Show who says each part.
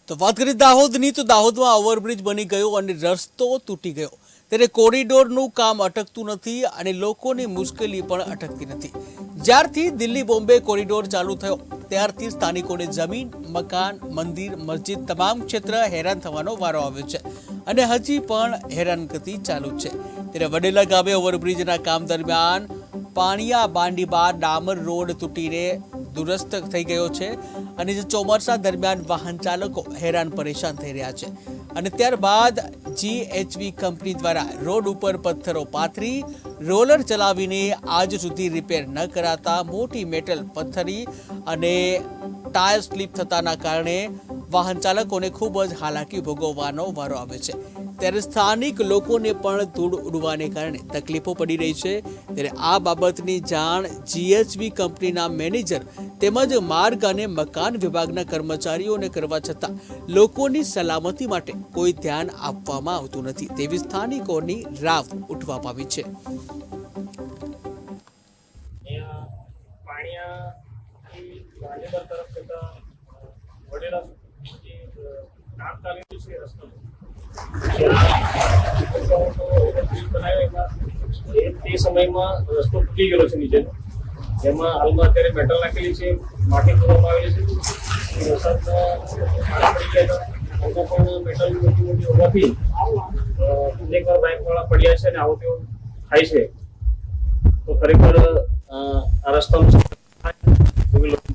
Speaker 1: તો વાત કરીએ દાહોદની, તો દાહોદમાં ઓવરબ્રિજ બની ગયો અને રસ્તો તૂટી ગયો, ત્યારે કોરિડોરનું કામ અટકતું નથી અને લોકોની મુશ્કેલી પણ અટકતી નથી. જ્યારથી દિલ્હી બોમ્બે કોરિડોર ચાલુ થયો ત્યારથી સ્થાનિકોને જમીન, મકાન, મંદિર, મસ્જિદ તમામ ક્ષેત્ર હેરાન થવાનો વારો આવ્યો છે અને હજી પણ હેરાનગતિ ચાલુ છે. ત્યારે વડેલા ગામે ઓવરબ્રિજના કામ દરમિયાન પાણીયા બાંડીબાર ડામર રોડ તૂટીને દુરસ્ત થઈ ગયો છે અને જે ચોમાસા દરમિયાન વાહન ચાલકો હેરાન પરેશાન થઈ રહ્યા છે. અને ત્યારબાદ GHV કંપની દ્વારા રોડ ઉપર પથ્થરો પાથરી રોલર ચલાવીને આજ સુધી રિપેર ન કરાતા મોટી મેટલ પથ્થરી અને ટાયર સ્લીપ થતાના કારણે વાહન ચાલકોને ખૂબ જ હાલાકી ભોગવવાનો વારો આવે છે. ત્યારે સ્થાનિક લોકોને પણ ધૂળ ઉડવાને કારણે તકલીફો પડી રહી છે. ત્યારે આ બાબતની જાણ GHV કંપનીના મેનેજર તેમજ માર્ગ અને મકાન વિભાગના કર્મચારીઓને કરવા છતાં લોકોની સલામતી માટે કોઈ ધ્યાન આપવામાં આવતું નથી તેવી સ્થાનિકોની રાવ ઉઠવા પામી છે.
Speaker 2: તે સમયમાં રસ્તો તૂટી ગયેલો છે નીચેનો, જેમાં હાલમાં અત્યારે મેટલ નાખેલી છે, માટી પૂરવામાં આવેલી છે. પણ મેટલ મોટી હોવાથી અનેક વાર બાઇકવાળા પડ્યા છે અને આવું તેવું થાય છે. તો ખરેખર આ રસ્તાનું